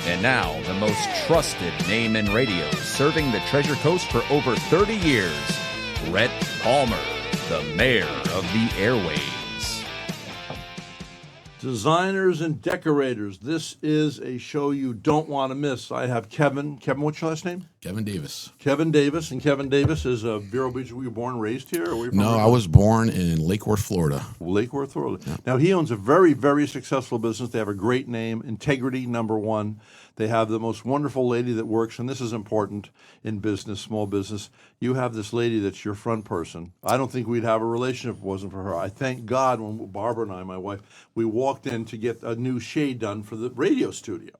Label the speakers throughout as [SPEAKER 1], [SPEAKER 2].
[SPEAKER 1] And now, the most trusted name in radio, serving the Treasure Coast for over 30 years, Rhett Palmer, the mayor of the airwaves.
[SPEAKER 2] Designers and decorators, this is a show you don't want to miss. I have Kevin. Kevin, what's your last name?
[SPEAKER 3] Kevin Davis.
[SPEAKER 2] Kevin Davis. And Kevin Davis is of Vero Beach. Were you born and raised here? Or were you from
[SPEAKER 3] No, I was born in Lake Worth, Florida.
[SPEAKER 2] Lake Worth, Florida.
[SPEAKER 3] Yeah.
[SPEAKER 2] Now, he owns a very, very successful business. They have a great name, Integrity #1. They have the most wonderful lady that works, and this is important in business, small business. You have this lady that's your front person. I don't think we'd have a relationship if it wasn't for her. I thank God when Barbara and I, my wife, we walked in to get a new shade done for the radio studio.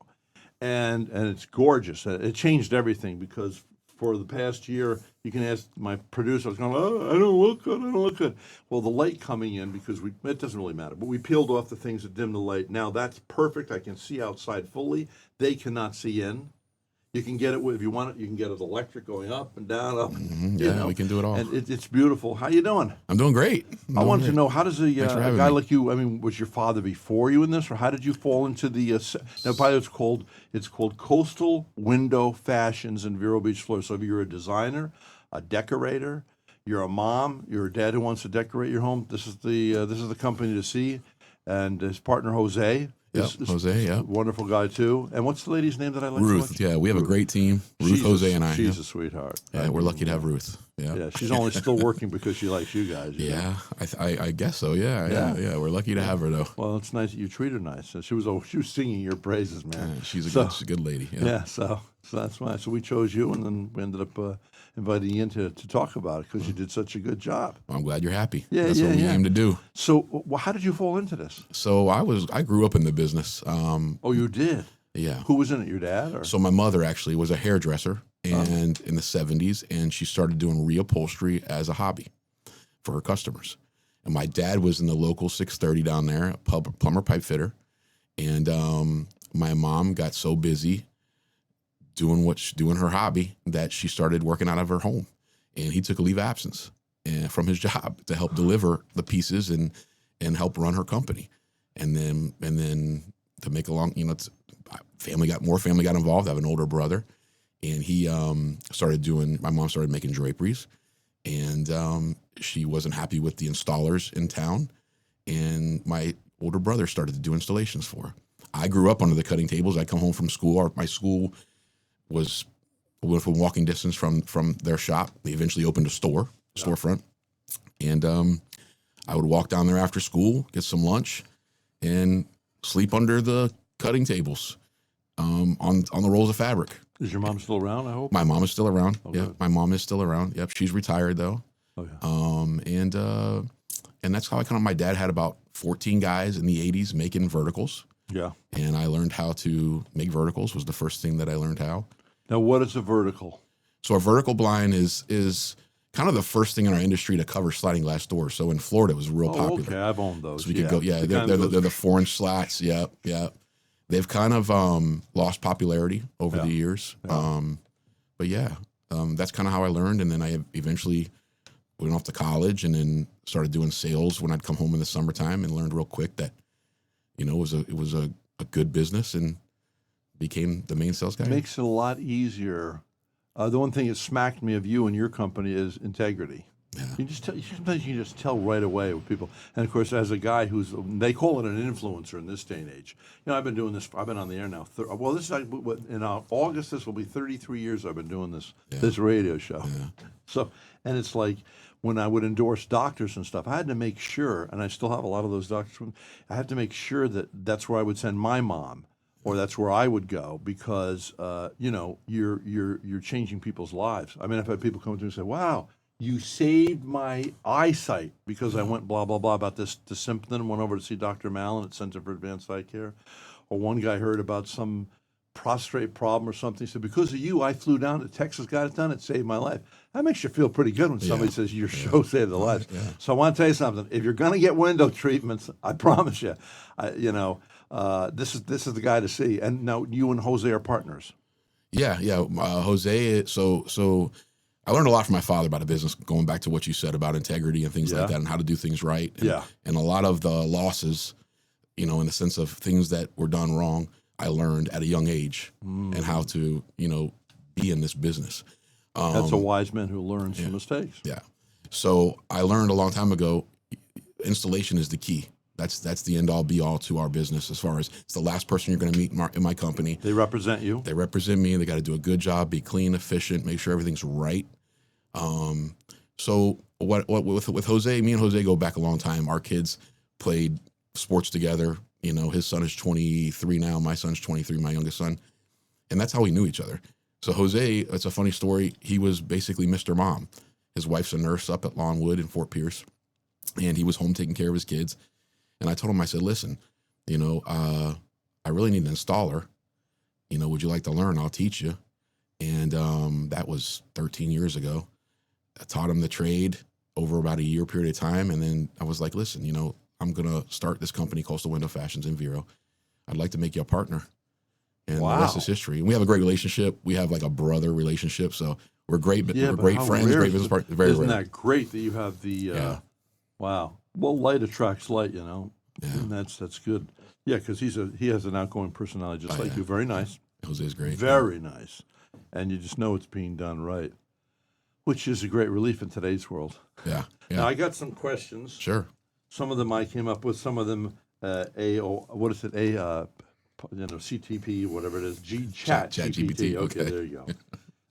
[SPEAKER 2] And it's gorgeous. It changed everything because for the past year, you can ask my producer, I was going, oh, I don't look good, I don't look good. Well, the light coming in, because it doesn't really matter, but we peeled off the things that dim the light. Now that's perfect. I can see outside fully. They cannot see in. You can get it, if you want it, you can get it electric going up and down, up.
[SPEAKER 3] Mm-hmm. Yeah, we can do it all.
[SPEAKER 2] And it's beautiful. How you doing?
[SPEAKER 3] I'm doing great.
[SPEAKER 2] I wanted to know, how does a guy
[SPEAKER 3] me.
[SPEAKER 2] like you, I mean, was your father before you in this, or how did you fall into the, now by the way, it's called Coastal Window Fashions in Vero Beach, Florida. So if you're a designer, a decorator, you're a mom, you're a dad who wants to decorate your home, this is the company to see. And his partner, Jose.
[SPEAKER 3] Yep, Jose, yeah.
[SPEAKER 2] Wonderful guy, too. And what's the lady's name that I like
[SPEAKER 3] Ruth,
[SPEAKER 2] so much?
[SPEAKER 3] yeah. We have a great team. Ruth, Jose, and I.
[SPEAKER 2] She's
[SPEAKER 3] yeah.
[SPEAKER 2] a sweetheart.
[SPEAKER 3] Yeah, we're lucky to have Ruth. Yeah,
[SPEAKER 2] yeah. She's only still working because she likes you guys.
[SPEAKER 3] Yeah, I guess so. Yeah. We're lucky to have her, though.
[SPEAKER 2] Well, it's nice that you treat her nice. She was singing your praises, man.
[SPEAKER 3] Yeah, she's a good lady. Yeah.
[SPEAKER 2] So that's why. So we chose you, and then we ended up inviting you in to talk about it because you did such a good job.
[SPEAKER 3] Well, I'm glad you're happy.
[SPEAKER 2] Yeah,
[SPEAKER 3] That's what we aim to do.
[SPEAKER 2] So how did you fall into this?
[SPEAKER 3] So I grew up in the business.
[SPEAKER 2] Oh, you did?
[SPEAKER 3] Yeah.
[SPEAKER 2] Who was in it? Your dad? Or?
[SPEAKER 3] So my mother actually was a hairdresser and in the 70s, and she started doing reupholstery as a hobby for her customers. And my dad was in the local 630 down there, a plumber pipe fitter. And my mom got so busy doing her hobby that she started working out of her home, and he took a leave of absence from his job to help deliver the pieces and help run her company. And then to make a long, family got involved. I have an older brother, and he my mom started making draperies, and she wasn't happy with the installers in town, and my older brother started to do installations for her. I grew up under the cutting tables. I'd come home from school. My school was within walking distance from their shop. They eventually opened a storefront. And I would walk down there after school, get some lunch, and sleep under the cutting tables on the rolls of fabric.
[SPEAKER 2] Is your mom still around, I hope?
[SPEAKER 3] My mom is still around.
[SPEAKER 2] Oh,
[SPEAKER 3] yeah,
[SPEAKER 2] good.
[SPEAKER 3] my mom is still around. Yep, she's retired, though.
[SPEAKER 2] Oh, yeah.
[SPEAKER 3] And that's how my dad had about 14 guys in the 80s making verticals.
[SPEAKER 2] Yeah.
[SPEAKER 3] And I learned how to make verticals, was the first thing that I learned how.
[SPEAKER 2] Now, what is a vertical?
[SPEAKER 3] So a vertical blind is kind of the first thing in our industry to cover sliding glass doors. So in Florida, it was real popular.
[SPEAKER 2] Okay, I've owned those.
[SPEAKER 3] So we could go, they're the 4-inch slats. Yeah. They've kind of lost popularity over the years.
[SPEAKER 2] Yeah.
[SPEAKER 3] But that's kind of how I learned. And then I eventually went off to college and then started doing sales when I'd come home in the summertime, and learned real quick that, it was a good business, and became the main sales guy.
[SPEAKER 2] It makes it a lot easier. The one thing that smacked me of you and your company is integrity.
[SPEAKER 3] Yeah.
[SPEAKER 2] Sometimes you can just tell right away with people. And of course, as a guy they call it an influencer in this day and age. I've been doing this. I've been on the air now. This is in August. This will be 33 years I've been doing this radio show.
[SPEAKER 3] Yeah.
[SPEAKER 2] So, and it's like when I would endorse doctors and stuff, I had to make sure, and I still have a lot of those doctors. I have to make sure that that's where I would send my mom, or that's where I would go, because you're changing people's lives. I mean, I've had people come to me and say, "Wow, you saved my eyesight because I went blah blah blah about this to Simpson and went over to see Dr. Mallon at Center for Advanced Eye Care," or one guy heard about some prostrate problem or something. He said, "Because of you, I flew down to Texas, got it done. It saved my life." That makes you feel pretty good when somebody says your show saved their lives.
[SPEAKER 3] Yeah.
[SPEAKER 2] So I want to tell you something. If you're going to get window treatments, I promise you, this is the guy to see. And now you and Jose are partners.
[SPEAKER 3] Yeah. Jose. So I learned a lot from my father about a business, going back to what you said about integrity and things like that, and how to do things right. And a lot of the losses, in the sense of things that were done wrong, I learned at a young age and how to, be in this business.
[SPEAKER 2] That's a wise man who learns from mistakes.
[SPEAKER 3] Yeah. So I learned a long time ago, installation is the key. That's the end all be all to our business, as far as it's the last person you're going to meet in my company.
[SPEAKER 2] They represent you.
[SPEAKER 3] They represent me. They got to do a good job, be clean, efficient, make sure everything's right. So what with Jose, me and Jose go back a long time. Our kids played sports together. His son is 23 now. My son's 23, my youngest son. And that's how we knew each other. So Jose, it's a funny story. He was basically Mr. Mom. His wife's a nurse up at Longwood in Fort Pierce. And he was home taking care of his kids. And I told him, I said, listen, I really need an installer. Would you like to learn? I'll teach you. And that was 13 years ago. I taught him the trade over about a year period of time. And then I was like, listen, I'm going to start this company, Coastal Window Fashions in Vero. I'd like to make you a partner. And the rest is history. And we have a great relationship. We have like a brother relationship. So we're great, but we're great friends, great business partners.
[SPEAKER 2] Isn't that great that you have the, wow. Well, light attracts light, Yeah. And that's good. Yeah, because he has an outgoing personality just like you. Very nice.
[SPEAKER 3] Jose's great.
[SPEAKER 2] Very nice. And you just know it's being done right, which is a great relief in today's world.
[SPEAKER 3] Yeah.
[SPEAKER 2] Now, I got some questions.
[SPEAKER 3] Sure.
[SPEAKER 2] Some of them I came up with. Some of them, CTP, whatever it is, Chat GPT. Okay, there you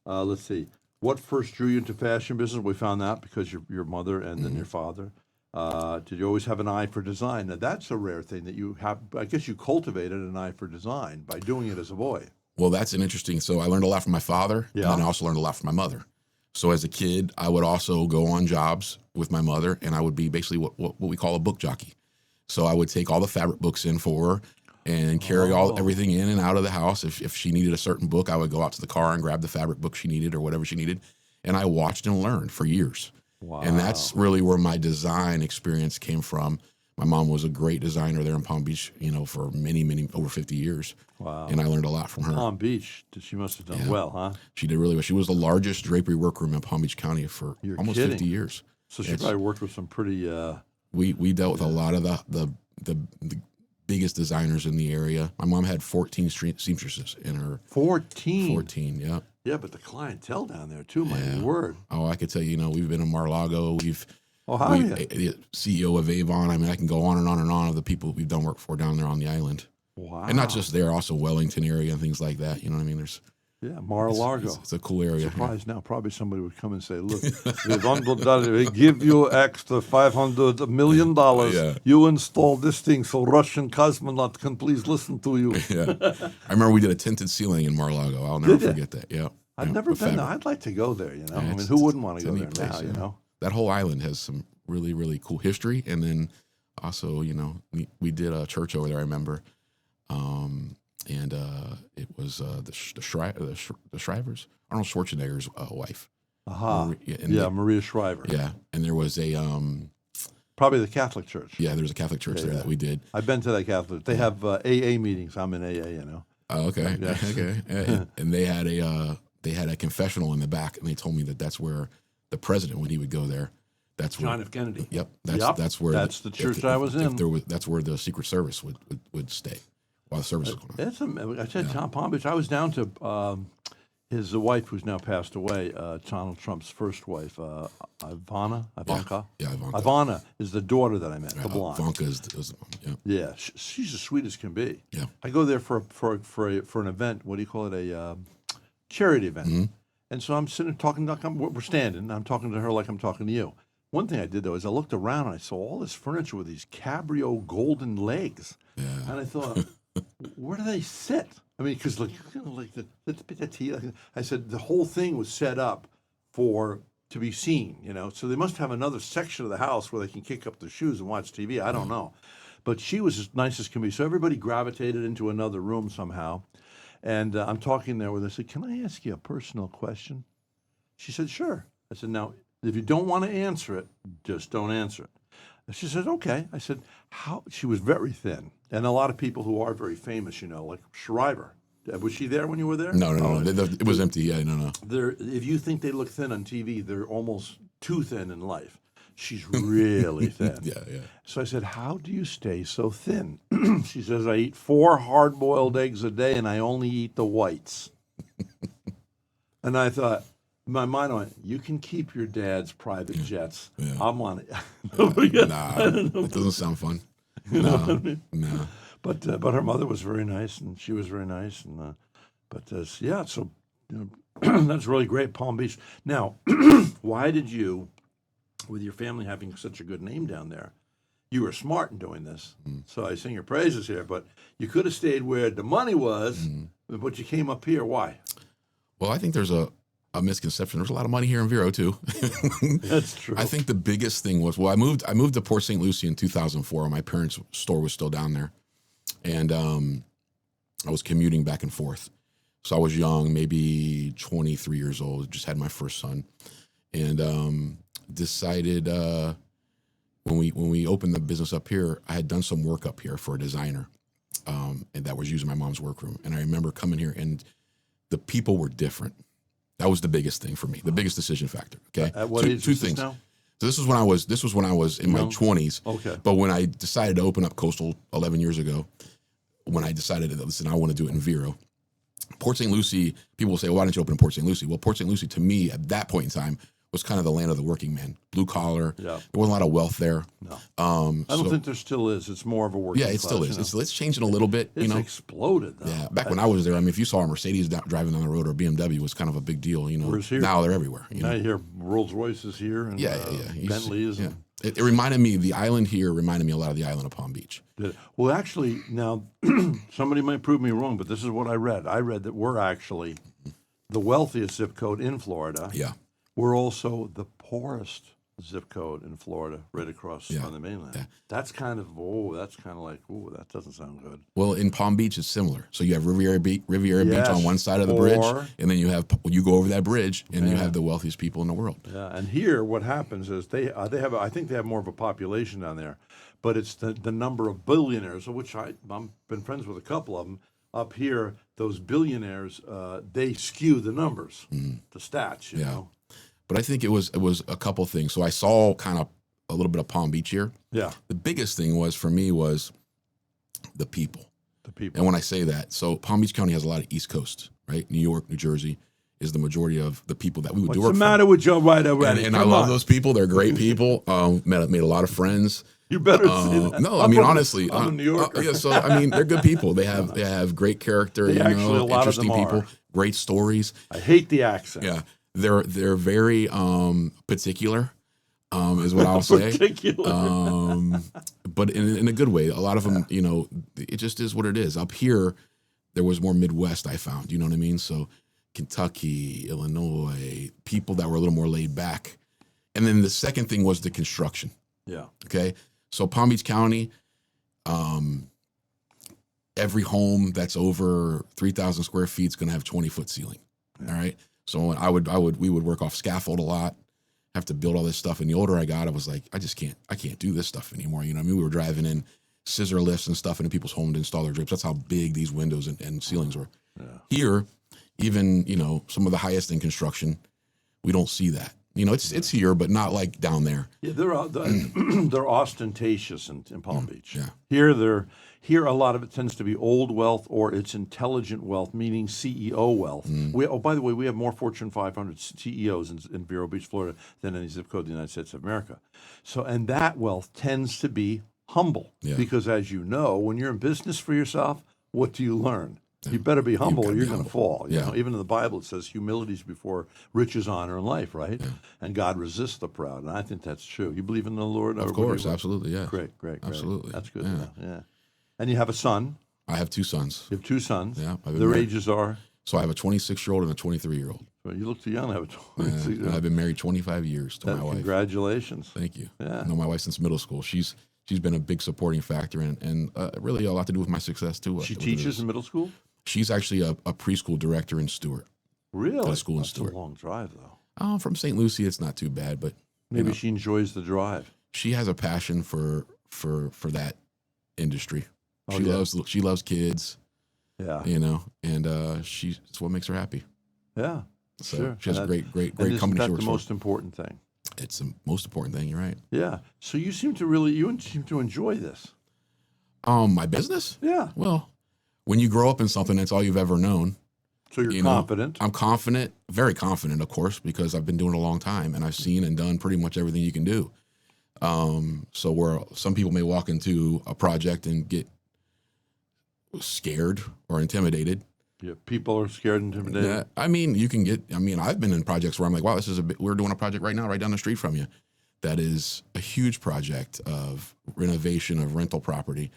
[SPEAKER 2] go. Let's see. What first drew you into fashion business? We found that because your mother and then your father. Did you always have an eye for design? Now, that's a rare thing that you have. I guess you cultivated an eye for design by doing it as a boy.
[SPEAKER 3] Well, that's an interesting. So I learned a lot from my father, and then I also learned a lot from my mother. So as a kid, I would also go on jobs with my mother, and I would be basically what we call a book jockey. So I would take all the fabric books in for her and carry everything in and out of the house. If she needed a certain book, I would go out to the car and grab the fabric book she needed or whatever she needed. And I watched and learned for years. Wow. And that's really where my design experience came from. My mom was a great designer there in Palm Beach, for many, over 50 years.
[SPEAKER 2] Wow.
[SPEAKER 3] And I learned a lot from her.
[SPEAKER 2] Palm Beach, she must have done well, huh?
[SPEAKER 3] She did really well. She was the largest drapery workroom in Palm Beach County for almost 50 years.
[SPEAKER 2] So she probably worked with some pretty...
[SPEAKER 3] We dealt with a lot of the biggest designers in the area. My mom had 14 seamstresses in her... 14? 14, yeah.
[SPEAKER 2] Yeah, but the clientele down there, too, my word.
[SPEAKER 3] Oh, I could tell you, we've been in Mar-a-Lago. The CEO of Avon. I mean, I can go on and on and on of the people we've done work for down there on the island.
[SPEAKER 2] Wow.
[SPEAKER 3] And not just there, also Wellington area and things like that. You know what I mean?
[SPEAKER 2] Mar-a-Lago.
[SPEAKER 3] It's a cool area.
[SPEAKER 2] Surprised now. Probably somebody would come and say, look, we give you extra $500 million. Yeah. You install this thing so Russian cosmonaut can please listen to you.
[SPEAKER 3] Yeah. I remember we did a tinted ceiling in Mar-a-Lago. I'll never forget that. Yeah.
[SPEAKER 2] I've never been there. I'd like to go there, Yeah, I mean, who wouldn't want to go there place, now,
[SPEAKER 3] That whole island has some really, really cool history. And then also, we did a church over there, I remember. And it was the Shrivers, Arnold Schwarzenegger's wife.
[SPEAKER 2] Maria Shriver.
[SPEAKER 3] Yeah, and there was a
[SPEAKER 2] probably the Catholic Church.
[SPEAKER 3] Yeah, there's a Catholic church there that we did.
[SPEAKER 2] I've been to that Catholic. They have AA meetings. I'm in AA,
[SPEAKER 3] Oh, okay, okay. And they had a confessional in the back, and they told me that that's where the president, when he would go there, that's where
[SPEAKER 2] John F. Kennedy.
[SPEAKER 3] Yep, that's where
[SPEAKER 2] the church I was in.
[SPEAKER 3] That's where the Secret Service would stay. While the service was going on.
[SPEAKER 2] I said Tom Palm Beach. I was down to his wife, who's now passed away, Donald Trump's first wife, Ivanka.
[SPEAKER 3] Yeah, Ivanka.
[SPEAKER 2] Ivana is the daughter that I met, the blonde.
[SPEAKER 3] Ivanka is the mom,
[SPEAKER 2] Yeah, she's as sweet as can be.
[SPEAKER 3] Yeah.
[SPEAKER 2] I go there for an event. What do you call it? A charity event. Mm-hmm. And so I'm sitting talking. We're standing. I'm talking to her like I'm talking to you. One thing I did, though, is I looked around and I saw all this furniture with these cabrio golden legs. Yeah. And I thought... Where do they sit? I mean, because I said the whole thing was set up to be seen, So they must have another section of the house where they can kick up their shoes and watch TV. I don't know, but she was as nice as can be. So everybody gravitated into another room somehow, and I'm talking there with her. I said, "Can I ask you a personal question?" She said, "Sure." I said, "Now, if you don't want to answer it, just don't answer it." She said, "Okay." I said, "How?" She was very thin, and a lot of people who are very famous, like Shriver. Was she there when you were there?
[SPEAKER 3] No. It was empty. Yeah, no.
[SPEAKER 2] If you think they look thin on TV, they're almost too thin in life. she's really thin.
[SPEAKER 3] Yeah.
[SPEAKER 2] So I said, how do you stay so thin? She says, I eat 4 hard-boiled eggs a day, and I only eat the whites. And I thought, in my mind went, you can keep your dad's private jets.
[SPEAKER 3] Yeah.
[SPEAKER 2] I'm on it.
[SPEAKER 3] Nah, that doesn't sound fun. No.
[SPEAKER 2] But her mother was very nice, and she was very nice. And so that's really great, Palm Beach. Now, why did you, with your family having such a good name down there, you were smart in doing this. So I sing your praises here, but you could have stayed where the money was, but you came up here. Why?
[SPEAKER 3] Well, I think there's a misconception. There's a lot of money here in Vero too.
[SPEAKER 2] That's true.
[SPEAKER 3] I think the biggest thing was, I moved to Port St. Lucie in 2004. My parents' store was still down there, and I was commuting back and forth. So I was young, maybe 23 years old. Just had my first son, and decided when we opened the business up here, I had done some work up here for a designer, and that was using my mom's workroom. And I remember coming here, and the people were different. That was the biggest thing for me, the biggest decision factor. Okay,
[SPEAKER 2] At what age
[SPEAKER 3] two
[SPEAKER 2] is this
[SPEAKER 3] things.
[SPEAKER 2] now?
[SPEAKER 3] So this was when I was in my 20s.
[SPEAKER 2] Okay.
[SPEAKER 3] But when I decided to open up Coastal 11 years ago, when I decided that, listen, I want to do it in Vero. Port St. Lucie, people will say, well, why don't you open in Port St. Lucie? Well, Port St. Lucie, to me, at that point in time, was kind of the land of the working man, blue collar.
[SPEAKER 2] Yeah.
[SPEAKER 3] There wasn't a lot of wealth there.
[SPEAKER 2] No. I don't think there still is. It's more of a working
[SPEAKER 3] Yeah, it
[SPEAKER 2] class,
[SPEAKER 3] still is.
[SPEAKER 2] you know.
[SPEAKER 3] It's changing a little bit.
[SPEAKER 2] It's exploded, though.
[SPEAKER 3] Yeah, back when I was there, I mean, if you saw a Mercedes driving down the road or a BMW, it was kind of a big deal.
[SPEAKER 2] Whereas here,
[SPEAKER 3] now they're everywhere.
[SPEAKER 2] Now you hear Rolls Royces here and Bentleys.
[SPEAKER 3] Yeah. It reminded me, the island here reminded me a lot of the island of Palm Beach.
[SPEAKER 2] Well, actually, now, somebody might prove me wrong, but this is what I read. I read that we're actually the wealthiest zip code in Florida.
[SPEAKER 3] Yeah.
[SPEAKER 2] We're also the poorest zip code in Florida, right across on the mainland.
[SPEAKER 3] Yeah.
[SPEAKER 2] That's kind of like, that doesn't sound good.
[SPEAKER 3] Well, in Palm Beach, it's similar. So you have Riviera Beach on one side of the bridge, and then you go over that bridge, and you have the wealthiest people in the world.
[SPEAKER 2] Yeah, and here what happens is they have, I think they have more of a population down there, but it's the number of billionaires, of which I've been friends with a couple of them. Up here, those billionaires, they skew the numbers, the stats, you know.
[SPEAKER 3] But I think it was a couple things. So I saw kind of a little bit of Palm Beach here.
[SPEAKER 2] Yeah.
[SPEAKER 3] The biggest thing for me was the people.
[SPEAKER 2] The people.
[SPEAKER 3] And when I say that, so Palm Beach County has a lot of East Coast, right? New York, New Jersey is the majority of the people that we would do work for.
[SPEAKER 2] What's the matter with Joe right already?
[SPEAKER 3] And I love those people. They're great people. Made a lot of friends.
[SPEAKER 2] You better say that.
[SPEAKER 3] No, I mean, honestly.
[SPEAKER 2] I'm a New Yorker.
[SPEAKER 3] Yeah, so, I mean, they're good people. They have great character,
[SPEAKER 2] A lot
[SPEAKER 3] interesting
[SPEAKER 2] of them
[SPEAKER 3] people,
[SPEAKER 2] are.
[SPEAKER 3] great stories.
[SPEAKER 2] I hate the accent.
[SPEAKER 3] Yeah. They're very particular, is what I'll say.
[SPEAKER 2] Particular.
[SPEAKER 3] But in a good way. A lot of them, it just is what it is. Up here, there was more Midwest, I found. You know what I mean? So Kentucky, Illinois, people that were a little more laid back. And then the second thing was the construction.
[SPEAKER 2] Yeah.
[SPEAKER 3] Okay. So Palm Beach County, every home that's over 3,000 square feet is going to have 20-foot ceiling. Yeah. All right. So we would work off scaffold a lot, have to build all this stuff. And the older I got, I was like, I can't do this stuff anymore. You know what I mean? We were driving in scissor lifts and stuff into people's homes to install their drapes. That's how big these windows and ceilings were. Yeah. Here, even, some of the highest in construction, we don't see that. It's here, but not like down there.
[SPEAKER 2] Yeah, they're ostentatious in Palm Beach.
[SPEAKER 3] Yeah.
[SPEAKER 2] Here a lot of it tends to be old wealth or it's intelligent wealth, meaning CEO wealth. By the way, we have more Fortune 500 CEOs in Vero Beach, Florida, than any zip code in the United States of America. So, and that wealth tends to be humble because, as you know, when you're in business for yourself, what do you learn? You better be humble or you're going to fall. You know? Even in the Bible, it says humility is before riches, honor, and life, right? Yeah. And God resists the proud. And I think that's true. You believe in the Lord?
[SPEAKER 3] Of course, absolutely, yeah.
[SPEAKER 2] Great.
[SPEAKER 3] Absolutely.
[SPEAKER 2] That's good. Yeah. And you have a son.
[SPEAKER 3] I have 2 sons.
[SPEAKER 2] You have 2 sons.
[SPEAKER 3] Yeah.
[SPEAKER 2] Their ages are?
[SPEAKER 3] So I have a 26-year-old and a 23-year-old.
[SPEAKER 2] Well, you look too young to have a 26-year-old.
[SPEAKER 3] I've been married 25 years to my wife.
[SPEAKER 2] Congratulations.
[SPEAKER 3] Thank you.
[SPEAKER 2] Yeah.
[SPEAKER 3] I know my wife since middle school. She's been a big supporting factor and really a lot to do with my success, too.
[SPEAKER 2] She teaches in middle school?
[SPEAKER 3] She's actually a preschool director in Stewart.
[SPEAKER 2] Really?
[SPEAKER 3] At a school in Stewart.
[SPEAKER 2] That's a long drive, though.
[SPEAKER 3] From St. Lucie, it's not too bad, but
[SPEAKER 2] maybe she enjoys the drive.
[SPEAKER 3] She has a passion for that industry.
[SPEAKER 2] Oh,
[SPEAKER 3] She loves kids.
[SPEAKER 2] Yeah.
[SPEAKER 3] And it's what makes her happy.
[SPEAKER 2] Yeah.
[SPEAKER 3] So
[SPEAKER 2] sure.
[SPEAKER 3] she has a great company.
[SPEAKER 2] Isn't that the most important thing?
[SPEAKER 3] It's the most important thing. You're right.
[SPEAKER 2] Yeah. So you seem to enjoy this.
[SPEAKER 3] My business?
[SPEAKER 2] Yeah.
[SPEAKER 3] Well, when you grow up in something, that's all you've ever known.
[SPEAKER 2] So you're confident.
[SPEAKER 3] I'm confident, very confident, of course, because I've been doing it a long time and I've seen and done pretty much everything you can do. So where some people may walk into a project and get scared or intimidated.
[SPEAKER 2] Yeah, people are scared and intimidated.
[SPEAKER 3] Yeah, I mean, I've been in projects where I'm like, wow, we're doing a project right now, right down the street from you. That is a huge project of renovation of rental property.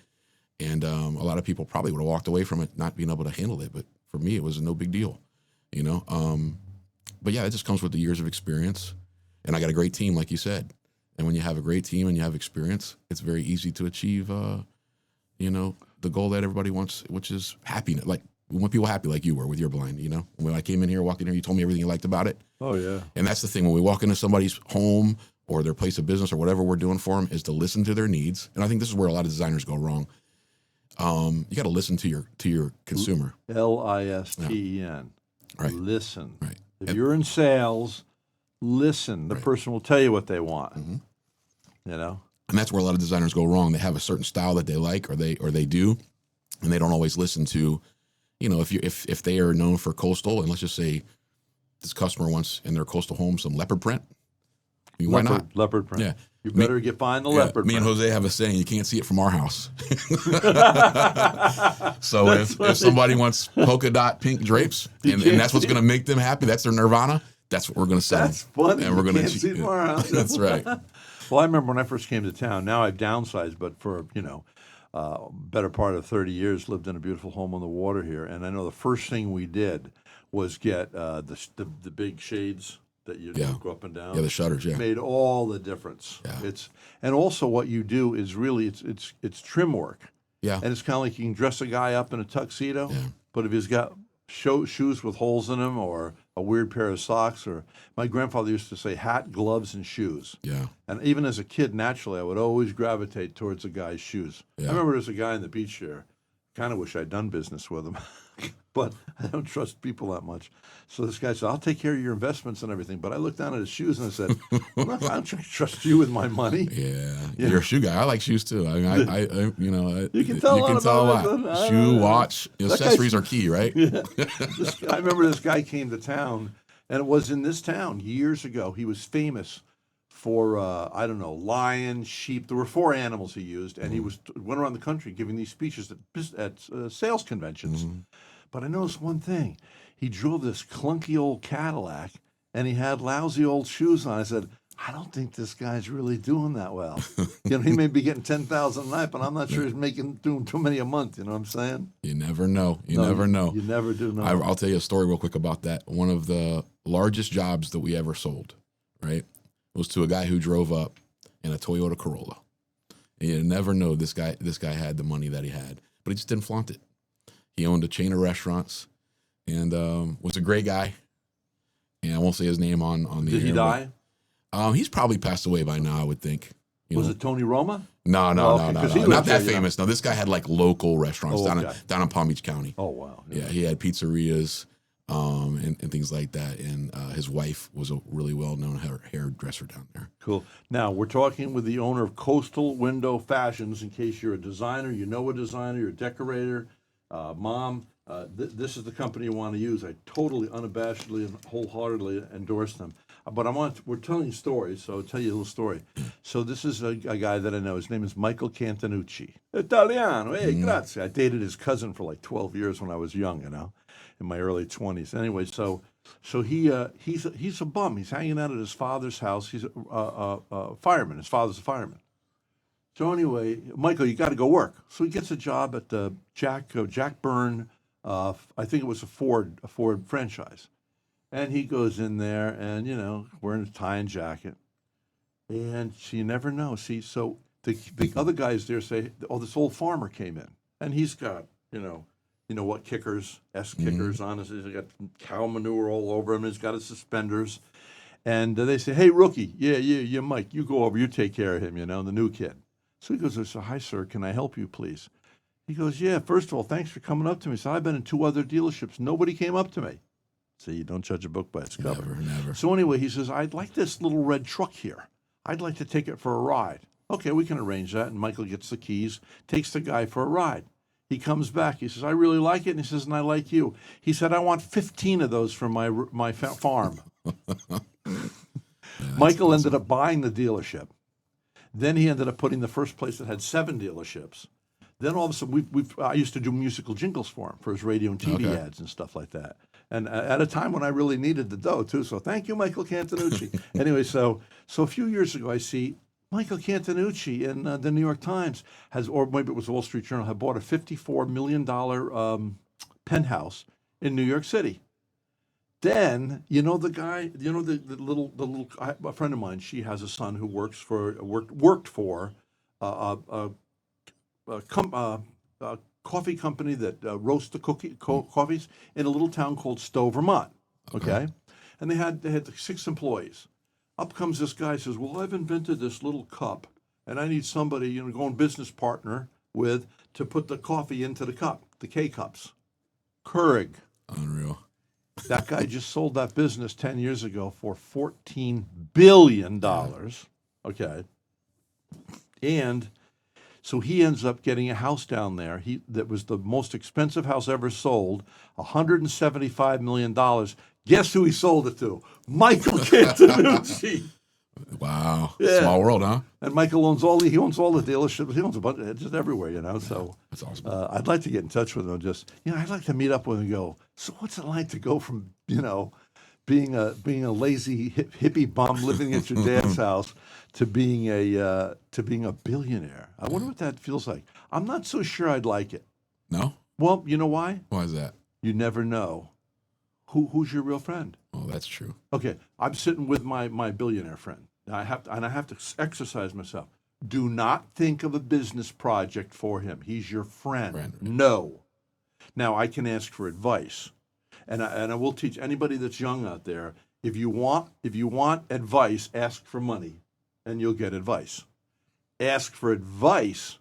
[SPEAKER 3] And a lot of people probably would have walked away from it not being able to handle it. But for me, it was no big deal, But yeah, it just comes with the years of experience. And I got a great team, like you said. And when you have a great team and you have experience, it's very easy to achieve, the goal that everybody wants, which is happiness. Like, we want people happy like you were with your blind, When I came in here, walked in here, you told me everything you liked about it.
[SPEAKER 2] Oh, yeah.
[SPEAKER 3] And that's the thing. When we walk into somebody's home or their place of business or whatever we're doing for them is to listen to their needs. And I think this is where a lot of designers go wrong. You got to listen to your consumer.
[SPEAKER 2] LISTEN.
[SPEAKER 3] Yeah. Right.
[SPEAKER 2] Listen.
[SPEAKER 3] Right.
[SPEAKER 2] If you're in sales, listen. The person will tell you what they want.
[SPEAKER 3] Mm-hmm.
[SPEAKER 2] And
[SPEAKER 3] that's where a lot of designers go wrong. They have a certain style that they like or they do, and they don't always listen to, if they are known for coastal, and let's just say this customer wants in their coastal home some leopard print. Why not?
[SPEAKER 2] Leopard print.
[SPEAKER 3] Yeah.
[SPEAKER 2] You better find the leopard print.
[SPEAKER 3] Me and Jose have a saying, you can't see it from our house. So if somebody wants polka dot pink drapes, and that's what's going to make them happy, that's their nirvana, that's what we're going to sell.
[SPEAKER 2] That's funny.
[SPEAKER 3] And we're going to
[SPEAKER 2] see it from our house.
[SPEAKER 3] That's right.
[SPEAKER 2] Well, I remember when I first came to town. Now I've downsized, but for, better part of 30 years, lived in a beautiful home on the water here. And I know the first thing we did was get the big shades that you go up and down.
[SPEAKER 3] Yeah, the shutters, yeah.
[SPEAKER 2] Made all the difference.
[SPEAKER 3] Yeah.
[SPEAKER 2] And also what you do is really, it's trim work.
[SPEAKER 3] Yeah.
[SPEAKER 2] And it's kind of like you can dress a guy up in a tuxedo,
[SPEAKER 3] Yeah.
[SPEAKER 2] but if he's got shoes with holes in them or a weird pair of socks, or my grandfather used to say hat, gloves, and shoes.
[SPEAKER 3] Yeah.
[SPEAKER 2] And even as a kid, naturally, I would always gravitate towards a guy's shoes.
[SPEAKER 3] Yeah.
[SPEAKER 2] I remember there's a guy in the beach there. Kind of wish I'd done business with him, but I don't trust people that much. So this guy said, I'll take care of your investments and everything. But I looked down at his shoes and I said, I don't trust you with my money.
[SPEAKER 3] Yeah. You're a shoe guy. I like shoes too. I mean,
[SPEAKER 2] you can tell
[SPEAKER 3] a lot. Shoe, watch, accessories are key, right?
[SPEAKER 2] Yeah. I remember this guy came to town, and it was in this town years ago. He was famous for, lions, sheep. There were 4 animals he used, and he went around the country giving these speeches at sales conventions. Mm-hmm. But I noticed one thing. He drove this clunky old Cadillac, and he had lousy old shoes on. I said, I don't think this guy's really doing that well. He may be getting 10,000 a night, but I'm not sure he's doing too many a month. You know what I'm saying?
[SPEAKER 3] You never know. You never know.
[SPEAKER 2] You never do know.
[SPEAKER 3] I'll tell you a story real quick about that. One of the largest jobs that we ever sold, right, was to a guy who drove up in a Toyota Corolla. And you never know this guy had the money that he had, but he just didn't flaunt it. He owned a chain of restaurants and was a great guy. And I won't say his name on the air.
[SPEAKER 2] Did he die?
[SPEAKER 3] He's probably passed away by now, I would think.
[SPEAKER 2] Was it Tony Roma?
[SPEAKER 3] No. Not that famous. No, this guy had like local restaurants down in Palm Beach County.
[SPEAKER 2] Oh, wow.
[SPEAKER 3] Yeah, he had pizzerias and things like that. And his wife was a really well-known hairdresser down there.
[SPEAKER 2] Cool. Now, we're talking with the owner of Coastal Window Fashions. In case you're a designer, you're a decorator, mom, this is the company you want to use. I totally, unabashedly, and wholeheartedly endorse them. But we're telling stories, so I'll tell you a little story. So this is a guy that I know. His name is Michael Cantanucci. Italiano, hey, grazie. I dated his cousin for like 12 years when I was young, in my early 20s. Anyway, so he's a bum. He's hanging out at his father's house. He's a fireman. His father's a fireman. So anyway, Michael, you got to go work. So he gets a job at Jack Byrne. I think it was a Ford franchise. And he goes in there and, wearing a tie and jacket. And you never know. See, so the other guys there say, this old farmer came in. And he's got, what kickers, kickers on his. He's got cow manure all over him. He's got his suspenders. And they say, hey, rookie, yeah, Mike, you go over, you take care of him, the new kid. So he goes, hi, sir, can I help you, please? He goes, yeah, first of all, thanks for coming up to me. So I've been in 2 other dealerships. Nobody came up to me. See, you don't judge a book by its cover.
[SPEAKER 3] Never.
[SPEAKER 2] So anyway, he says, I'd like this little red truck here. I'd like to take it for a ride. Okay, we can arrange that. And Michael gets the keys, takes the guy for a ride. He comes back. He says, I really like it. And he says, and I like you. He said, I want 15 of those for my farm. Michael ended up buying the dealership. Then he ended up putting the first place that had 7 dealerships. Then all of a sudden, I used to do musical jingles for him, for his radio and TV ads and stuff like that. And at a time when I really needed the dough, too. So thank you, Michael Cantanucci. Anyway, so a few years ago, I see Michael Cantanucci in the New York Times or maybe it was the Wall Street Journal, had bought a $54 million penthouse in New York City. Then, the guy, the little, a friend of mine, she has a son who worked for a coffee company that roasts the coffees in a little town called Stowe, Vermont. Okay? And they had 6 employees. Up comes this guy, says, well, I've invented this little cup, and I need somebody, go on business partner with to put the coffee into the cup, the K-cups. Keurig.
[SPEAKER 3] Unreal.
[SPEAKER 2] That guy just sold that business 10 years ago for $14 billion. Okay. And so he ends up getting a house down there. That was the most expensive house ever sold, $175 million. Guess who he sold it to? Michael Cantanucci.
[SPEAKER 3] Wow.
[SPEAKER 2] Yeah.
[SPEAKER 3] Small world, huh?
[SPEAKER 2] And Michael owns all the dealerships. He owns a bunch, just everywhere, So
[SPEAKER 3] that's awesome.
[SPEAKER 2] I'd like to get in touch with him. I'd like to meet up with him and go, so what's it like to go from, being a lazy hippie bum living at your dad's house to being a billionaire? I wonder what that feels like. I'm not so sure I'd like it.
[SPEAKER 3] No?
[SPEAKER 2] Well, you know why?
[SPEAKER 3] Why is that?
[SPEAKER 2] You never know. Who's your real friend?
[SPEAKER 3] Oh, that's true.
[SPEAKER 2] Okay, I'm sitting with my billionaire friend. I have to exercise myself. Do not think of a business project for him. He's your friend.
[SPEAKER 3] Right.
[SPEAKER 2] No. Now I can ask for advice, and I will teach anybody that's young out there. If you want advice, ask for money, and you'll get advice. Ask for advice,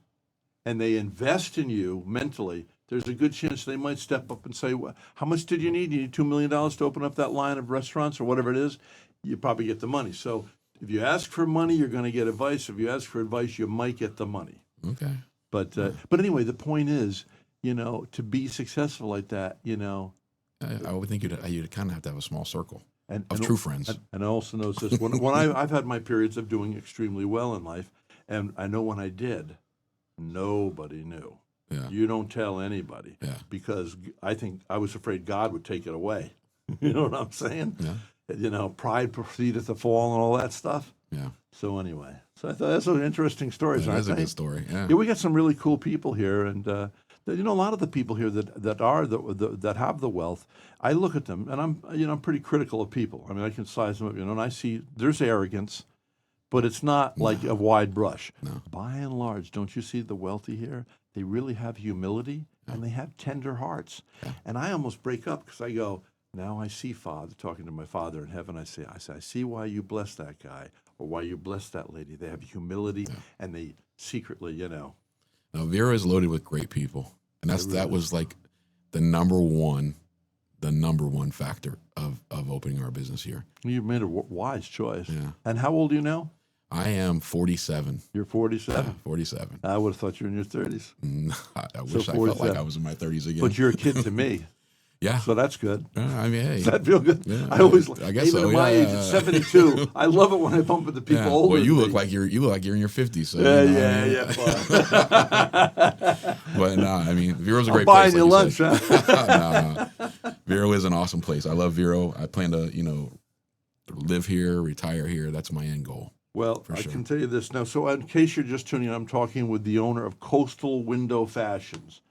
[SPEAKER 2] and they invest in you mentally. There's a good chance they might step up and say, well, how much did you need? You need $2 million to open up that line of restaurants or whatever it is. You probably get the money. So if you ask for money, you're going to get advice. If you ask for advice, you might get the money.
[SPEAKER 3] Okay.
[SPEAKER 2] But anyway, the point is, to be successful like that,
[SPEAKER 3] I would think you'd kind of have to have a small circle of true friends.
[SPEAKER 2] And I also know this, when I've had my periods of doing extremely well in life, and I know when I did, nobody knew.
[SPEAKER 3] Yeah.
[SPEAKER 2] You don't tell anybody because I think I was afraid God would take it away. You know what I'm saying?
[SPEAKER 3] Yeah.
[SPEAKER 2] Pride proceedeth to fall and all that stuff.
[SPEAKER 3] Yeah.
[SPEAKER 2] So anyway, so I thought that's an interesting story.
[SPEAKER 3] That's a good story. Yeah.
[SPEAKER 2] We got some really cool people here, and a lot of the people here that have the wealth. I look at them, and I'm pretty critical of people. I mean, I can size them up, and I see there's arrogance, but it's not like a wide brush.
[SPEAKER 3] No.
[SPEAKER 2] By and large, don't you see the wealthy here? They really have humility, and they have tender hearts.
[SPEAKER 3] Yeah.
[SPEAKER 2] And I almost break up because I go, now I see Father, talking to my Father in heaven, I say, I see why you bless that guy or why you bless that lady. They have humility, and they secretly,
[SPEAKER 3] Now, Vera is loaded with great people, and that was like the number one factor of opening our business here.
[SPEAKER 2] You made a wise choice.
[SPEAKER 3] Yeah.
[SPEAKER 2] And how old are you now?
[SPEAKER 3] I am 47.
[SPEAKER 2] You're 47?
[SPEAKER 3] 47.
[SPEAKER 2] I would have thought you were in your 30s.
[SPEAKER 3] I wish I felt like I was in my 30s again.
[SPEAKER 2] But you're a kid to me.
[SPEAKER 3] Yeah.
[SPEAKER 2] So that's good.
[SPEAKER 3] I mean, hey.
[SPEAKER 2] Does that feel good?
[SPEAKER 3] Yeah,
[SPEAKER 2] I
[SPEAKER 3] guess
[SPEAKER 2] even
[SPEAKER 3] so.
[SPEAKER 2] at my age at 72, I love it when I bump into people older.
[SPEAKER 3] Well, you
[SPEAKER 2] than
[SPEAKER 3] look
[SPEAKER 2] me.
[SPEAKER 3] like you're in your 50s. So,
[SPEAKER 2] Yeah.
[SPEAKER 3] But no, I mean, Vero's a great
[SPEAKER 2] buying
[SPEAKER 3] place.
[SPEAKER 2] you lunch,
[SPEAKER 3] huh? No. Vero is an awesome place. I love Vero. I plan to, live here, retire here. That's my end goal.
[SPEAKER 2] Well, I can tell you this now. So in case you're just tuning in, I'm talking with the owner of Coastal Window Fashions.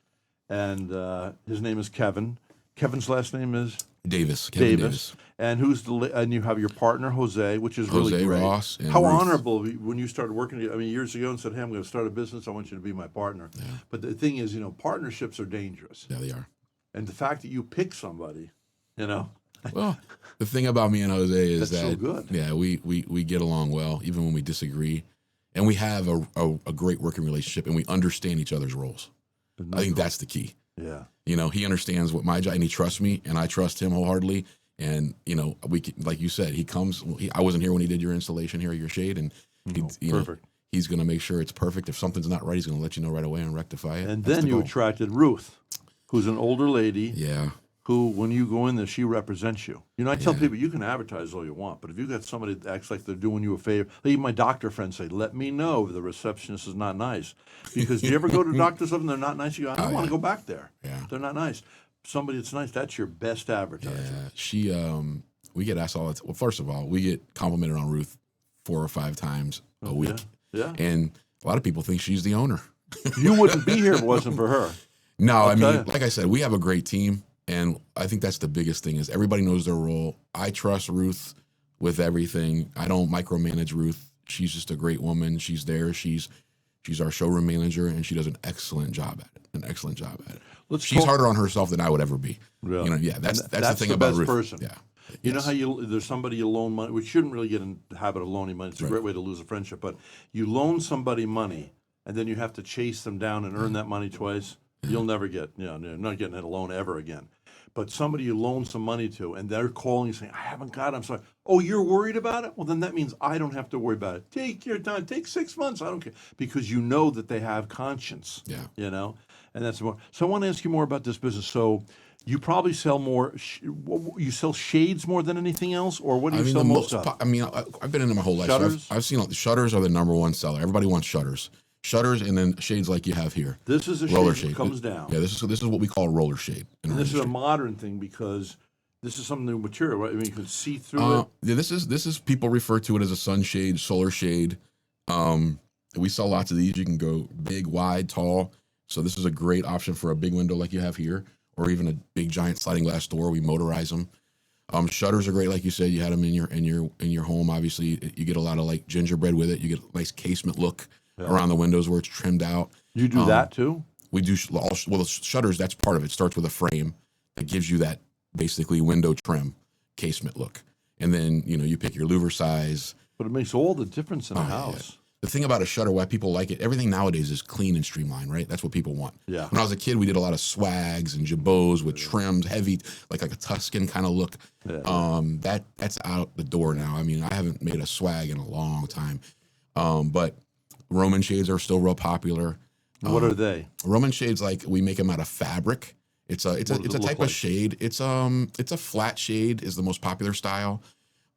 [SPEAKER 2] And his name is Kevin. Kevin's last name is?
[SPEAKER 3] Davis.
[SPEAKER 2] Kevin
[SPEAKER 3] Davis.
[SPEAKER 2] And and you have your partner, Jose, which is really
[SPEAKER 3] Jose
[SPEAKER 2] great.
[SPEAKER 3] Ross. And
[SPEAKER 2] How
[SPEAKER 3] Ruth.
[SPEAKER 2] honorable when you started working, years ago and said, hey, I'm going to start a business. I want you to be my partner.
[SPEAKER 3] Yeah.
[SPEAKER 2] But the thing is, partnerships are dangerous.
[SPEAKER 3] Yeah, they are.
[SPEAKER 2] And the fact that you pick somebody,
[SPEAKER 3] Well, the thing about me and Jose is
[SPEAKER 2] That's
[SPEAKER 3] that
[SPEAKER 2] so good.
[SPEAKER 3] Yeah, we get along well, even when we disagree, and we have a great working relationship, and we understand each other's roles. I think that's the key.
[SPEAKER 2] Yeah.
[SPEAKER 3] He understands what my job, and he trusts me, and I trust him wholeheartedly, And we like you said, he comes. I wasn't here when he did your installation here, your shade, and
[SPEAKER 2] Perfect.
[SPEAKER 3] He's going to make sure it's perfect. If something's not right, he's going to let you know right away and rectify it.
[SPEAKER 2] And
[SPEAKER 3] That's
[SPEAKER 2] then
[SPEAKER 3] the
[SPEAKER 2] you
[SPEAKER 3] goal.
[SPEAKER 2] attracted Ruth, who's an older lady.
[SPEAKER 3] Yeah.
[SPEAKER 2] Who, when you go in there, she represents you. I tell people, you can advertise all you want, but if you got somebody that acts like they're doing you a favor, even my doctor friends say, let me know if the receptionist is not nice. Because do you ever go to doctors and they're not nice? You go, I don't want to go back there.
[SPEAKER 3] Yeah.
[SPEAKER 2] They're not nice. Somebody that's nice, that's your best advertising.
[SPEAKER 3] Yeah. We get asked all the time. Well, first of all, we get complimented on Ruth 4 or 5 times a week.
[SPEAKER 2] Yeah.
[SPEAKER 3] And a lot of people think she's the owner.
[SPEAKER 2] You wouldn't be here if it wasn't for her.
[SPEAKER 3] No, I mean, like I said, we have a great team. And I think that's the biggest thing is everybody knows their role. I trust Ruth with everything. I don't micromanage Ruth. She's just a great woman. She's there. She's our showroom manager, and she does an excellent job at it. She's harder on herself than I would ever be.
[SPEAKER 2] Really?
[SPEAKER 3] That's the thing
[SPEAKER 2] the
[SPEAKER 3] about
[SPEAKER 2] best
[SPEAKER 3] Ruth.
[SPEAKER 2] person.
[SPEAKER 3] Yeah.
[SPEAKER 2] You know how there's somebody you loan money, which shouldn't really get in the habit of loaning money. It's a great way to lose a friendship. But you loan somebody money, and then you have to chase them down and earn that money twice. You'll never get, you're not getting a loan ever again. But somebody you loan some money to, and they're calling saying, I haven't got it, I'm sorry. Oh, you're worried about it? Well, then that means I don't have to worry about it. Take your time. Take 6 months. I don't care. Because you know that they have conscience.
[SPEAKER 3] Yeah.
[SPEAKER 2] And that's more. So I want to ask you more about this business. So you probably sell more, you sell shades more than anything else? Or what do you sell most of?
[SPEAKER 3] I've been in it my whole life.
[SPEAKER 2] Shutters?
[SPEAKER 3] So I've seen the shutters are the #1 seller. Everybody wants shutters. Shutters and then shades like you have here.
[SPEAKER 2] This is a
[SPEAKER 3] roller
[SPEAKER 2] shade that comes down.
[SPEAKER 3] Yeah, this is what we call a roller shade.
[SPEAKER 2] And this is a modern thing because this is some new material, right? I mean, you can see through it.
[SPEAKER 3] Yeah, this is people refer to it as a sunshade, solar shade. We sell lots of these. You can go big, wide, tall. So this is a great option for a big window like you have here, or even a big giant sliding glass door. We motorize them. Shutters are great, like you said. You had them in your home. Obviously, you get a lot of like gingerbread with it. You get a nice casement look. Yeah. Around the windows where it's trimmed out.
[SPEAKER 2] You do that too?
[SPEAKER 3] We do the shutters. That's part of it. It starts with a frame that gives you that basically window trim casement look, and then you pick your louver size.
[SPEAKER 2] But it makes all the difference in a house.
[SPEAKER 3] Yeah. The thing about a shutter, why people like it, everything nowadays is clean and streamlined, right? That's what people want.
[SPEAKER 2] Yeah.
[SPEAKER 3] When I was a kid, we did a lot of swags and jabots with trims, heavy, like a Tuscan kind of look. Yeah. That's out the door now. I mean, I haven't made a swag in a long time, but Roman shades are still real popular.
[SPEAKER 2] What are they?
[SPEAKER 3] Roman shades, like we make them out of fabric. It's a type of shade. It's a flat shade is the most popular style.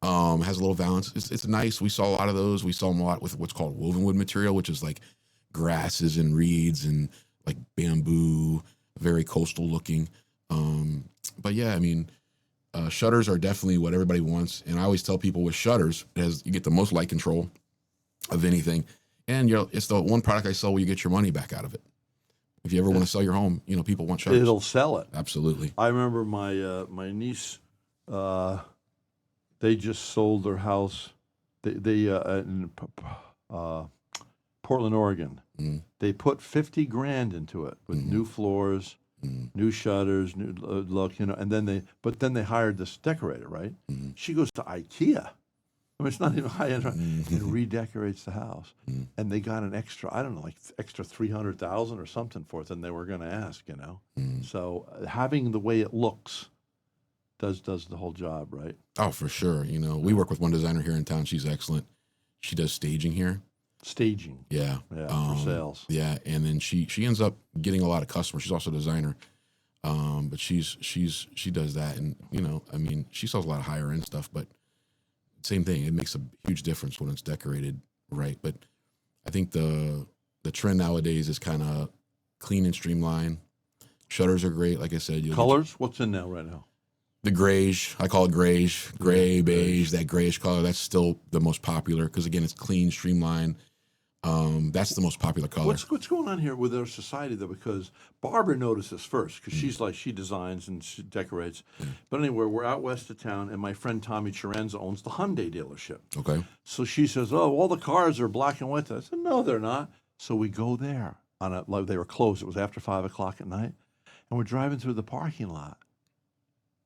[SPEAKER 3] Has a little valance. It's nice. We saw a lot of those. We saw them a lot with what's called woven wood material, which is like grasses and reeds and like bamboo, very coastal looking. But yeah, I mean, shutters are definitely what everybody wants. And I always tell people with shutters, you get the most light control of anything. And it's the one product I sell where you get your money back out of it. If you ever want to sell your home, people want shutters.
[SPEAKER 2] It'll sell it.
[SPEAKER 3] Absolutely.
[SPEAKER 2] I remember my niece, they just sold their house. They in Portland, Oregon. Mm. They put $50,000 into it with new floors, new shutters, new look, and then they hired this decorator, right? Mm. She goes to IKEA. I mean, it's not even high end, and redecorates the house. Mm. And they got an extra, I don't know, like extra $300,000 or something for it than they were going to ask, Mm. So having the way it looks does the whole job, right?
[SPEAKER 3] Oh, for sure. We work with one designer here in town. She's excellent. She does staging here.
[SPEAKER 2] Staging.
[SPEAKER 3] Yeah.
[SPEAKER 2] Yeah, for sales.
[SPEAKER 3] Yeah, and then she ends up getting a lot of customers. She's also a designer. But she does that, and I mean, she sells a lot of higher end stuff, but same thing. It makes a huge difference when it's decorated right. But I think the trend nowadays is kind of clean and streamlined. Shutters are great, like I said.
[SPEAKER 2] Colors? What's in now right now?
[SPEAKER 3] The grayish. I call it grayish, gray, beige. That grayish color. That's still the most popular because again, it's clean, streamlined. That's the most popular color.
[SPEAKER 2] What's going on here with our society though? Because Barbara noticed this first because she designs and she decorates. But anyway, we're out west of town, and my friend Tommy Chirenza owns the Hyundai dealership. Okay. So she says, "Oh, all the cars are black and white." I said, "No, they're not." So we go there they were closed. It was after 5:00 at night, and we're driving through the parking lot.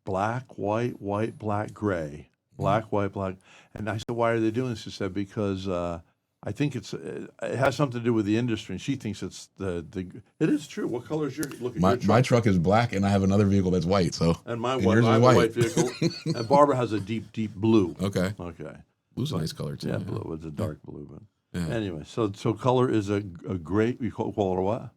[SPEAKER 2] Black, white, black, gray. Black, white, black. And I said, "Why are they doing this?" She said, "Because I think it has something to do with the industry, and she thinks it's the. It is true. What color is your look at your truck?
[SPEAKER 3] My truck is black, and I have another vehicle that's white. So
[SPEAKER 2] and my
[SPEAKER 3] yours
[SPEAKER 2] I have
[SPEAKER 3] is white.
[SPEAKER 2] a white vehicle, and Barbara has a deep blue.
[SPEAKER 3] Okay.
[SPEAKER 2] Okay.
[SPEAKER 3] Blue's a nice color too.
[SPEAKER 2] Yeah, blue. It's a dark blue, but
[SPEAKER 3] Yeah.
[SPEAKER 2] anyway. So color is a great. You call it a what?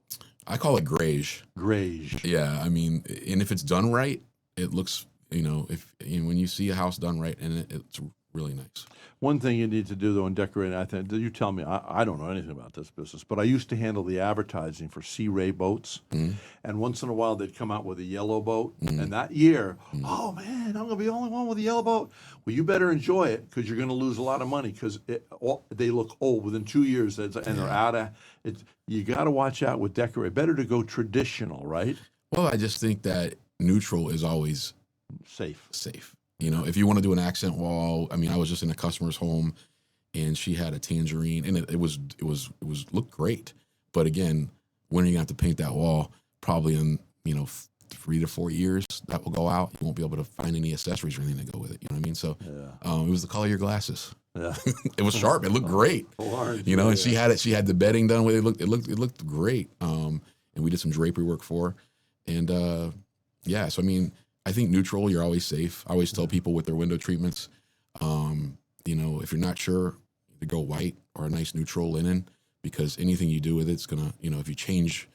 [SPEAKER 3] I call it grayish.
[SPEAKER 2] Grayish.
[SPEAKER 3] Yeah, I mean, and if it's done right, it looks, when you see a house done right, and it's really nice.
[SPEAKER 2] One thing you need to do, though, in decorating, I think, you tell me, I don't know anything about this business, but I used to handle the advertising for Sea Ray boats.
[SPEAKER 3] Mm-hmm.
[SPEAKER 2] And once in a while, they'd come out with a yellow boat. And that year, oh, man, I'm going to be the only one with a yellow boat. Well, you better enjoy it because you're going to lose a lot of money because they look old within 2 years and they're out of it. You got to watch out with decorate. Better to go traditional, right?
[SPEAKER 3] Well, I just think that neutral is always
[SPEAKER 2] Safe.
[SPEAKER 3] If you want to do an accent wall, I mean, I was just in a customer's home, and she had a tangerine, and it was looked great. But again, when are you gonna have to paint that wall? Probably in 3 to 4 years, that will go out. You won't be able to find any accessories or anything to go with it. You know what I mean? So it was the color of your glasses.
[SPEAKER 2] Yeah.
[SPEAKER 3] It was sharp. It looked great.
[SPEAKER 2] Orange,
[SPEAKER 3] And she had it. She had the bedding done with it. It looked great. And we did some drapery work for her. And so I mean, I think neutral, you're always safe. I always tell people with their window treatments, if you're not sure, to go white or a nice neutral linen, because anything you do with it's gonna, if you change.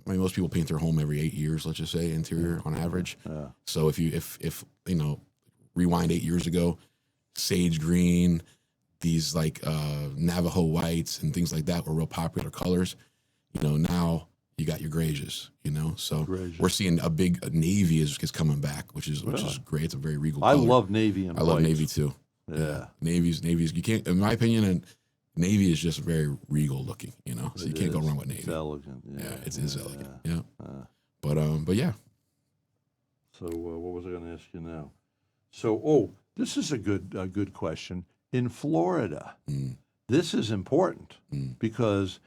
[SPEAKER 3] I mean, most people paint their home every 8 years, let's just say, interior on average. Yeah. So if rewind 8 years ago, sage green, these like Navajo whites and things like that were real popular colors. Now you got your grays, So
[SPEAKER 2] Grays.
[SPEAKER 3] We're seeing a big navy is coming back, which is great. It's a very regal color.
[SPEAKER 2] I love navy and
[SPEAKER 3] I love navy too.
[SPEAKER 2] Yeah.
[SPEAKER 3] Navy's. You can't, in my opinion, and navy is just very regal looking, So you can't go wrong with navy.
[SPEAKER 2] It's elegant. Yeah,
[SPEAKER 3] it is elegant. Yeah. But yeah.
[SPEAKER 2] So what was I going to ask you now? So this is a good question. In Florida, this is important because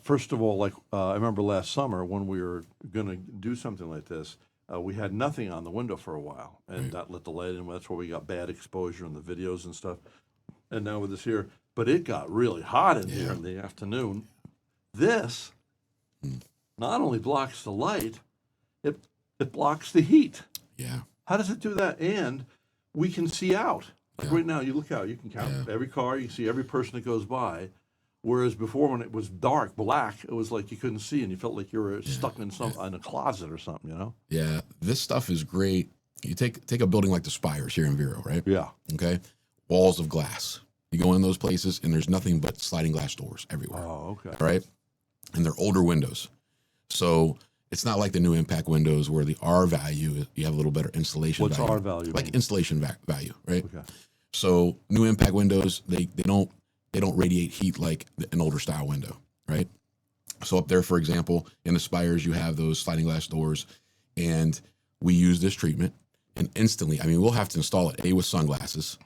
[SPEAKER 2] first of all, like I remember last summer when we were going to do something like this, we had nothing on the window for a while, and that let the light in. That's where we got bad exposure in the videos and stuff. And now with this here, but it got really hot in here in the afternoon. This not only blocks the light, it blocks the heat.
[SPEAKER 3] Yeah.
[SPEAKER 2] How does it do that? And we can see out. Like right now, you look out, you can count every car, you can see every person that goes by. Whereas before, when it was dark, black, it was like you couldn't see, and you felt like you were stuck in in a closet or something,
[SPEAKER 3] Yeah, this stuff is great. You take a building like the Spires here in Vero, right?
[SPEAKER 2] Yeah.
[SPEAKER 3] Okay. Walls of glass. You go in those places, and there's nothing but sliding glass doors everywhere.
[SPEAKER 2] Oh, okay.
[SPEAKER 3] All right. And they're older windows, so it's not like the new impact windows where the R value you have a little better insulation.
[SPEAKER 2] What's
[SPEAKER 3] value.
[SPEAKER 2] R value?
[SPEAKER 3] Like insulation value, right?
[SPEAKER 2] Okay.
[SPEAKER 3] So new impact windows, they don't radiate heat like an older style window, right? So up there, for example, in the Spires, you have those sliding glass doors, and we use this treatment, and instantly, I mean, we'll have to install it A, with sunglasses,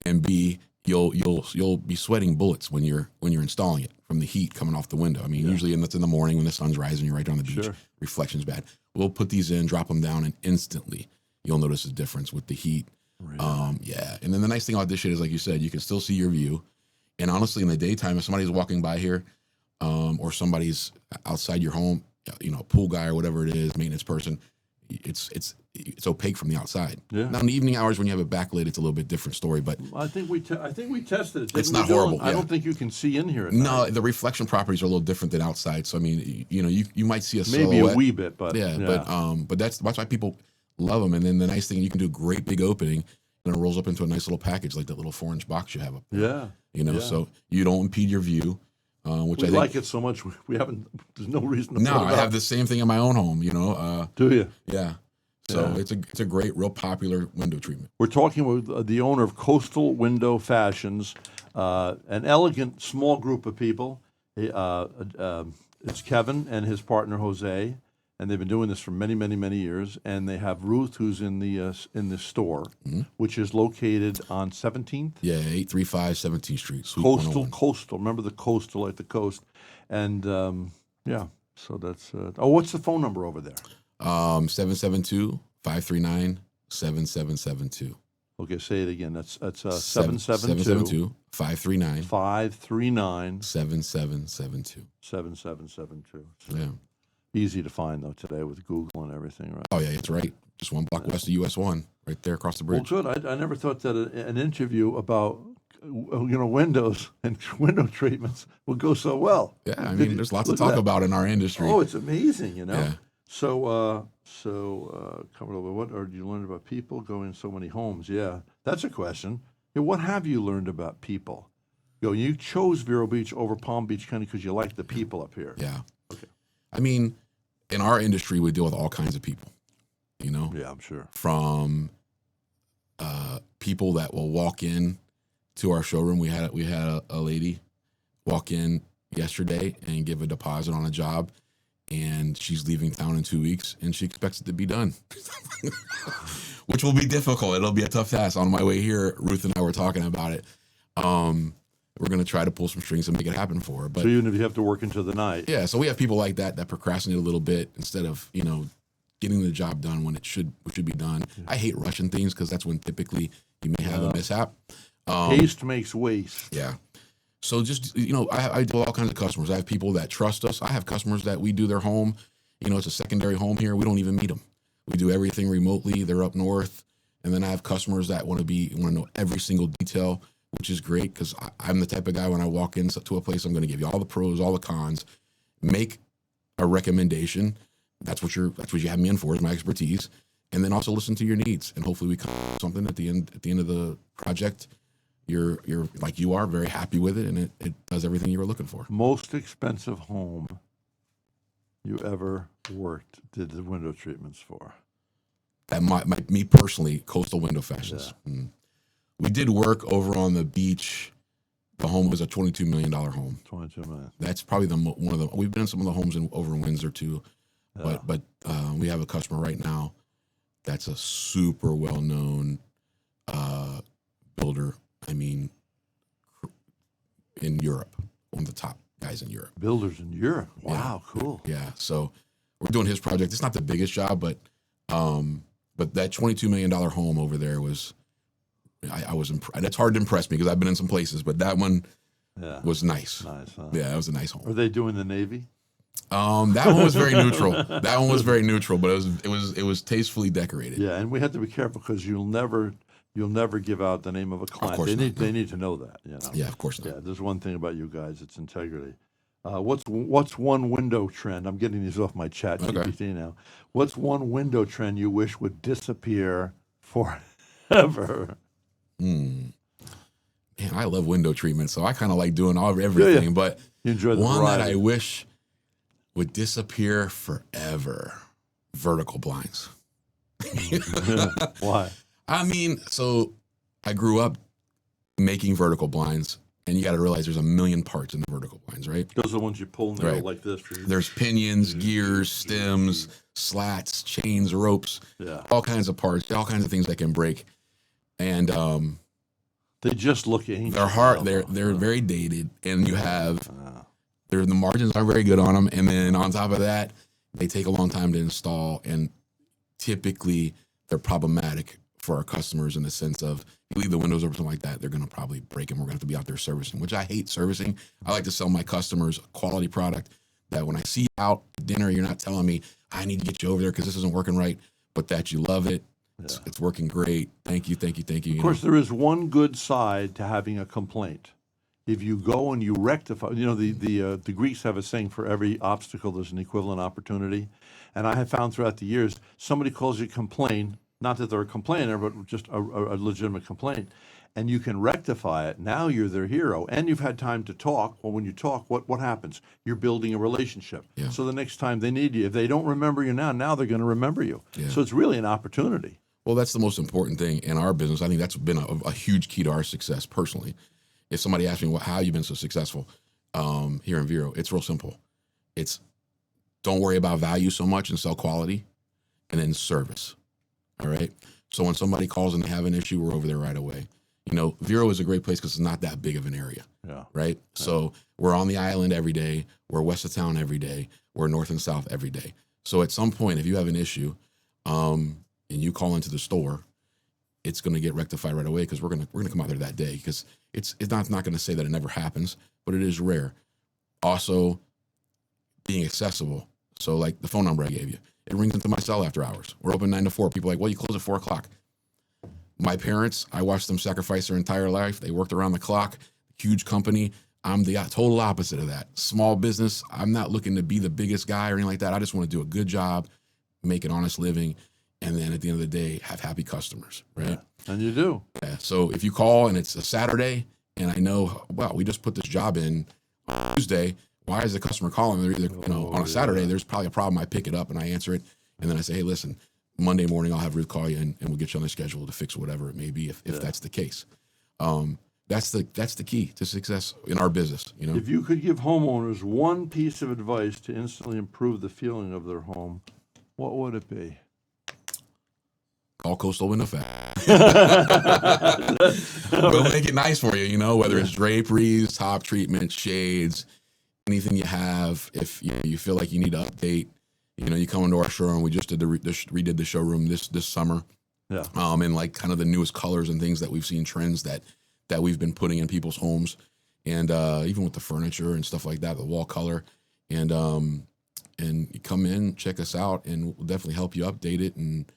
[SPEAKER 3] and B, you'll be sweating bullets when you're installing it from the heat coming off the window. I mean, usually that's in the morning when the sun's rising, you're right there on the beach.
[SPEAKER 2] Sure.
[SPEAKER 3] Reflection's bad. We'll put these in, drop them down, and instantly you'll notice a difference with the heat.
[SPEAKER 2] Really?
[SPEAKER 3] And then the nice thing about this shit is, like you said, you can still see your view. And honestly, in the daytime, if somebody's walking by here, or somebody's outside your home, a pool guy or whatever it is, maintenance person, it's opaque from the outside.
[SPEAKER 2] Yeah.
[SPEAKER 3] Now in the evening hours when you have it backlit, it's a little bit different story. But
[SPEAKER 2] I think we tested it.
[SPEAKER 3] It's not horrible.
[SPEAKER 2] I don't think you can see in here.
[SPEAKER 3] No, the reflection properties are a little different than outside. So I mean, you might see a
[SPEAKER 2] maybe
[SPEAKER 3] silhouette.
[SPEAKER 2] a wee bit, but
[SPEAKER 3] but that's why people love them. And then the nice thing, you can do a great big opening, and it rolls up into a nice little package like that little 4-inch box you have up there.
[SPEAKER 2] Yeah.
[SPEAKER 3] So you don't impede your view, which
[SPEAKER 2] we
[SPEAKER 3] I think,
[SPEAKER 2] like it so much. We haven't. There's no reason to.
[SPEAKER 3] No,
[SPEAKER 2] put it
[SPEAKER 3] I
[SPEAKER 2] up.
[SPEAKER 3] have the same thing in my own home.
[SPEAKER 2] Do you?
[SPEAKER 3] Yeah. So
[SPEAKER 2] Yeah.
[SPEAKER 3] it's a great, real popular window treatment.
[SPEAKER 2] We're talking with the owner of Coastal Window Fashions, an elegant small group of people. It's Kevin and his partner Jose, and they've been doing this for many, many, many years. And they have Ruth, who's in the store, which is located on 17th.
[SPEAKER 3] Yeah, 835 17th Street. Suite 101.
[SPEAKER 2] Coastal. Remember the coastal, like the coast, and So that's. What's the phone number over there?
[SPEAKER 3] 772-539-7772.
[SPEAKER 2] Okay, say it again. That's 772
[SPEAKER 3] 539
[SPEAKER 2] 539
[SPEAKER 3] 7772.
[SPEAKER 2] 7772.
[SPEAKER 3] Yeah.
[SPEAKER 2] Easy to find though today with Google and everything, right?
[SPEAKER 3] Oh yeah, it's right. Just one block west of US 1, right there across the
[SPEAKER 2] Well,
[SPEAKER 3] bridge.
[SPEAKER 2] good. I never thought that an interview about windows and window treatments would go so well.
[SPEAKER 3] Yeah, I mean, there's lots to talk about in our industry.
[SPEAKER 2] Oh, it's amazing,
[SPEAKER 3] Yeah.
[SPEAKER 2] So, cover over what or you learned about people going in so many homes? Yeah, that's a question. What have you learned about people? You chose Vero Beach over Palm Beach County because you like the people up here.
[SPEAKER 3] Yeah.
[SPEAKER 2] Okay.
[SPEAKER 3] I mean, in our industry, we deal with all kinds of people.
[SPEAKER 2] Yeah, I'm sure.
[SPEAKER 3] From people that will walk in to our showroom. We had a lady walk in yesterday and give a deposit on a job, and she's leaving town in 2 weeks, and she expects it to be done, which will be difficult. It'll be a tough task. On my way here, Ruth and I were talking about it. We're going to try to pull some strings and make it happen for her. But
[SPEAKER 2] so even if you have to work into the night.
[SPEAKER 3] Yeah, so we have people like that procrastinate a little bit instead of, getting the job done when it should be done. I hate rushing things because that's when typically you may have a mishap.
[SPEAKER 2] Haste makes waste.
[SPEAKER 3] Yeah. So just, I do all kinds of customers. I have people that trust us. I have customers that we do their home. It's a secondary home here. We don't even meet them. We do everything remotely. They're up north. And then I have customers that want to know every single detail, which is great because I'm the type of guy when I walk into a place, I'm going to give you all the pros, all the cons, make a recommendation. That's what you have me in for, is my expertise, and then also listen to your needs. And hopefully we come up with something at the end of the project. You're like you are very happy with it, and it does everything you were looking for.
[SPEAKER 2] Most expensive home you ever did the window treatments for?
[SPEAKER 3] That me personally, Coastal Window Fashions. Yeah. We did work over on the beach. The home was a $22 million home. $22 million. That's probably one of the. We've been in some of the homes over in Windsor too, yeah. but we have a customer right now that's a super well known builder. I mean, in Europe, one of the top guys in Europe.
[SPEAKER 2] Builders in Europe. Wow,
[SPEAKER 3] yeah,
[SPEAKER 2] cool.
[SPEAKER 3] Yeah, so we're doing his project. It's not the biggest job, but that $22 million home over there was. I was impressed. It's hard to impress me because I've been in some places, but that one was nice.
[SPEAKER 2] Nice, huh?
[SPEAKER 3] Yeah, it was a nice home.
[SPEAKER 2] Are they doing the Navy?
[SPEAKER 3] That one was very neutral. That one was very neutral, but it was tastefully decorated.
[SPEAKER 2] Yeah, and we have to be careful because you'll never give out the name of a client.
[SPEAKER 3] Of course
[SPEAKER 2] they need to know that.
[SPEAKER 3] Yeah, of course not.
[SPEAKER 2] Yeah, there's one thing about you guys, it's integrity. What's one window trend? I'm getting these off my chat GPT now. What's one window trend you wish would disappear forever?
[SPEAKER 3] Man, I love window treatment, so I kind of like doing everything. Yeah. But
[SPEAKER 2] you enjoy the
[SPEAKER 3] one
[SPEAKER 2] variety.
[SPEAKER 3] that I wish would disappear forever: vertical blinds.
[SPEAKER 2] Why?
[SPEAKER 3] I mean, so I grew up making vertical blinds, and you got to realize there's a million parts in the vertical blinds, right?
[SPEAKER 2] Those are the ones you pull and like this.
[SPEAKER 3] There's pinions, gears, stems, slats, chains, ropes, all kinds of parts, all kinds of things that can break. And
[SPEAKER 2] they just look ancient.
[SPEAKER 3] They're hard. They're very dated, and you have the margins aren't very good on them. And then on top of that, they take a long time to install, and typically they're problematic for our customers in the sense of you leave the windows open, something like that, they're going to probably break them. We're going to have to be out there servicing, which I hate servicing. I like to sell my customers a quality product that when I see you out to dinner, you're not telling me I need to get you over there because this isn't working right, but that you love it. It's working great. Thank you.
[SPEAKER 2] Of course, there is one good side to having a complaint. If you go and you rectify, the Greeks have a saying, for every obstacle, there's an equivalent opportunity. And I have found throughout the years, somebody calls you complain, not that they're a complainer, but just a legitimate complaint. And you can rectify it. Now you're their hero. And you've had time to talk. Well, when you talk, what happens? You're building a relationship.
[SPEAKER 3] Yeah.
[SPEAKER 2] So the next time they need you, if they don't remember you now they're going to remember you.
[SPEAKER 3] Yeah.
[SPEAKER 2] So it's really an opportunity.
[SPEAKER 3] Well, that's the most important thing in our business. I think that's been a huge key to our success personally. If somebody asks me, how have you been so successful here in Vero? It's real simple. It's don't worry about value so much and sell quality, and then service. All right? So when somebody calls and they have an issue, we're over there right away. Vero is a great place because it's not that big of an area.
[SPEAKER 2] Yeah.
[SPEAKER 3] Right? Yeah. So we're on the island every day. We're west of town every day. We're north and south every day. So at some point, if you have an issue, and you call into the store, it's going to get rectified right away because we're going to come out there that day, because it's not going to say that it never happens, but it is rare. Also, being accessible. So like the phone number I gave you, it rings into my cell after hours. We're open 9 to 4. People are like, well, you close at 4 o'clock. My parents, I watched them sacrifice their entire life. They worked around the clock, huge company. I'm the total opposite of that. Small business, I'm not looking to be the biggest guy or anything like that. I just want to do a good job, make an honest living, and then at the end of the day, have happy customers, right?
[SPEAKER 2] Yeah. And you do.
[SPEAKER 3] Yeah. So if you call and it's a Saturday, and I know, well, we just put this job in on Tuesday, why is the customer calling? They're either, on a Saturday, there's probably a problem. I pick it up and I answer it, and then I say, hey, listen, Monday morning I'll have Ruth call you, and we'll get you on the schedule to fix whatever it may be, if that's the case. That's the key to success in our business.
[SPEAKER 2] If you could give homeowners one piece of advice to instantly improve the feeling of their home, what would it be?
[SPEAKER 3] Call Coastal Window Factory. We'll make it nice for you, whether it's draperies, top treatment, shades, anything you have. If you feel like you need to update, you come into our showroom. We just redid the showroom this summer.
[SPEAKER 2] Yeah.
[SPEAKER 3] And like kind of the newest colors and things that we've seen, trends that we've been putting in people's homes, and even with the furniture and stuff like that, the wall color, and you come in, check us out, and we'll definitely help you update it and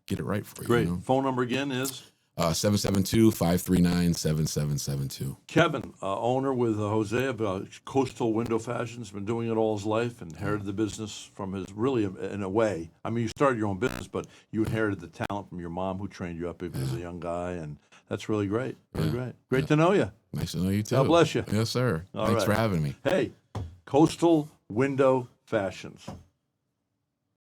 [SPEAKER 3] get it right for you.
[SPEAKER 2] Great. Phone number again is?
[SPEAKER 3] 772-539-7772.
[SPEAKER 2] Kevin, owner with Jose of Coastal Window Fashions, been doing it all his life, inherited the business from his, really, in a way. I mean, you started your own business, but you inherited the talent from your mom, who trained you up as a young guy, and that's really great. Really great. Great to know you.
[SPEAKER 3] Nice to know you, too.
[SPEAKER 2] God bless you.
[SPEAKER 3] Yes, sir. Thanks for having me.
[SPEAKER 2] Hey, Coastal Window Fashions.